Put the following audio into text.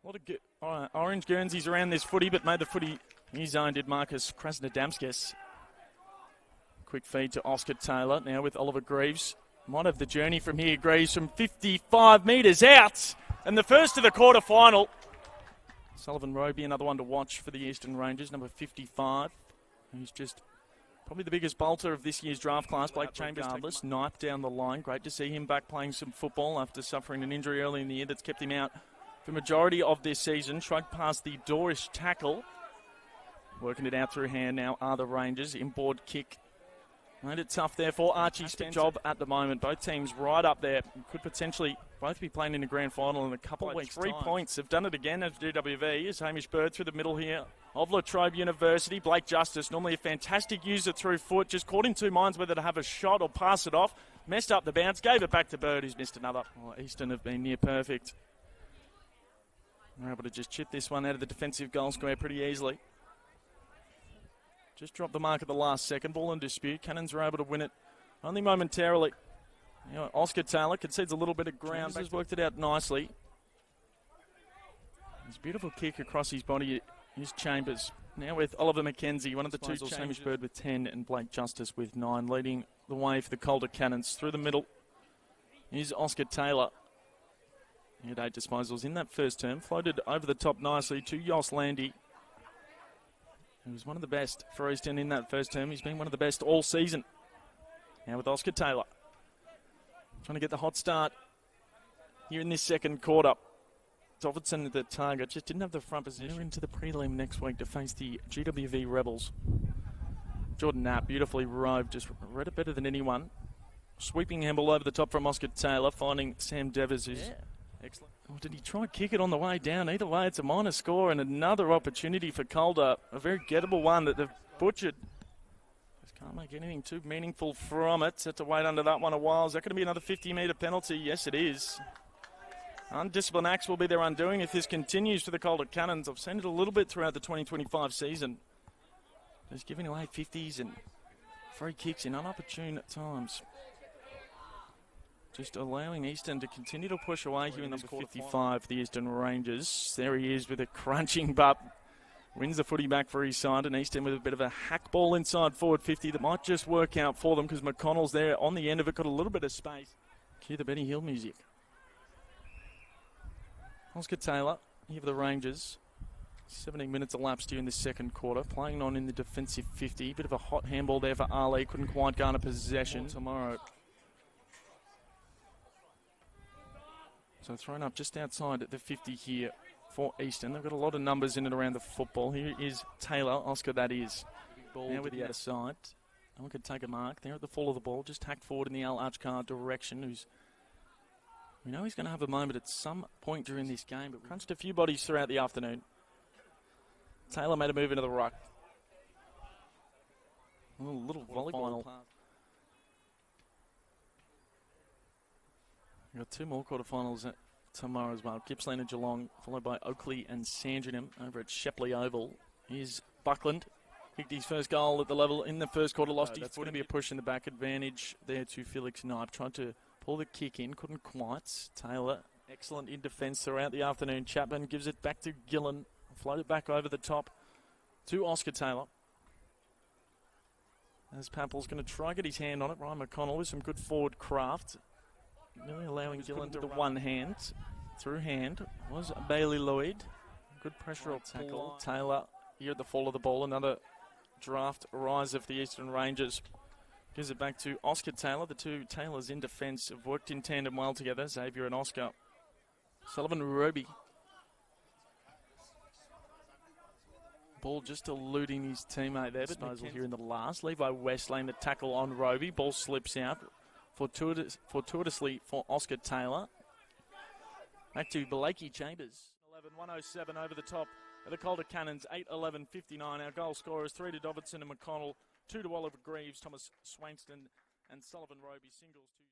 A lot of orange Guernseys around this footy, but made the footy his own, did Marcus Krasnodamskis. Quick feed to Oskar Taylor, now with Oliver Greaves. Might have the journey from here. Greaves from 55 metres out. And the first of the quarter-final. Sullivan Robey, another one to watch for the Eastern Rangers, number 55. Who's just probably the biggest bolter of this year's draft class. Blake Chambers, regardless, knife down the line. Great to see him back playing some football after suffering an injury early in the year that's kept him out for the majority of this season. Shrugged past the Dorish tackle. Working it out through hand now are the Rangers. Inboard kick. Made it tough there for Archie Spencer. Job at the moment. Both teams right up there. Could potentially both be playing in the grand final in a couple of weeks. 3 points. Have done it again as GWV. Is Hamish Bird through the middle here of La Trobe University. Blake Justice, normally a fantastic user through foot. Just caught in two minds whether to have a shot or pass it off. Messed up the bounce. Gave it back to Bird, who's missed another. Oh, Eastern have been near perfect. They're able to just chip this one out of the defensive goal square pretty easily. Just dropped the mark at the last second. Ball in dispute. Cannons are able to win it only momentarily. You know, Oskar Taylor concedes a little bit of ground. Has worked it out nicely. His beautiful kick across his body is Chambers. Now with Oliver McKenzie, one of the two. Hamish Bird with 10 and Blake Justice with 9. Leading the way for the Calder Cannons. Through the middle is Oskar Taylor. He had 8 disposals in that first term. Floated over the top nicely to Jos Landy. He was one of the best for Eastern in that first term. He's been one of the best all season. Now with Oskar Taylor. Trying to get the hot start here in this second quarter. Davidson at the target. Just didn't have the front position. They're into the prelim next week to face the GWV Rebels. Jordan Knapp beautifully roved. Just read it better than anyone. Sweeping handball over the top from Oskar Taylor. Finding Sam Devers, who's excellent. Oh, did he try kick it on the way down? Either way, it's a minor score and another opportunity for Calder. A very gettable one that they've butchered. Just can't make anything too meaningful from it. Had to wait under that one a while. Is that going to be another 50-metre penalty? Yes, it is. Undisciplined acts will be their undoing if this continues for the Calder Cannons. I've seen it a little bit throughout the 2025 season. Just giving away 50s and free kicks in unopportune times. Just allowing Eastern to continue to push away here in number 55, the Eastern Rangers. There he is with a crunching butt. Wins the footy back for his side, and Eastern with a bit of a hack ball inside forward 50 that might just work out for them because McConnell's there on the end of it, got a little bit of space. Cue the Benny Hill music. Oskar Taylor here for the Rangers. 17 minutes elapsed here in the second quarter. Playing on in the defensive 50. Bit of a hot handball there for Ali. Couldn't quite garner possession. Tomorrow. So thrown up just outside the 50 here for Eastern. They've got a lot of numbers in and around the football. Here is Taylor, Oskar that is. Ball now with the other side. No one could take a mark. There at the fall of the ball. Just hacked forward in the Al Archcar direction. We know he's going to have a moment at some point during this game, but crunched a few bodies throughout the afternoon. Taylor made a move into the ruck. A little volleyball. We've got 2 more quarterfinals tomorrow as well. Gippsland and Geelong, followed by Oakley and Sandringham over at Shepley Oval. Here's Buckland. Kicked his first goal at the level in the first quarter. Lost his foot. Going to be a push in the back. Advantage there to Felix Knipe. Tried to pull the kick in. Couldn't quite. Taylor, excellent in defence throughout the afternoon. Chapman gives it back to Gillen. Floated back over the top to Oskar Taylor. As Papple's going to try to get his hand on it. Ryan McConnell with some good forward craft. Nearly allowing Gillen to the one hand. Through hand was Bailey Lloyd. Good pressure or tackle. Taylor here at the fall of the ball. Another draft rise of the Eastern Rangers. Gives it back to Oskar Taylor. The two Taylors in defence have worked in tandem well together. Xavier and Oskar. Sullivan Robey. Ball just eluding his teammate there. Disposal here in the last. Levi Westlane, the tackle on Robey. Ball slips out fortuitously for Oskar Taylor. Back to Blakey Chambers. 11-107 over the top of the Calder Cannons. 8-11-59. Our goal scorers 3 to Davidson and McConnell, 2 to Oliver Greaves, Thomas Swainston and Sullivan Robey. Singles to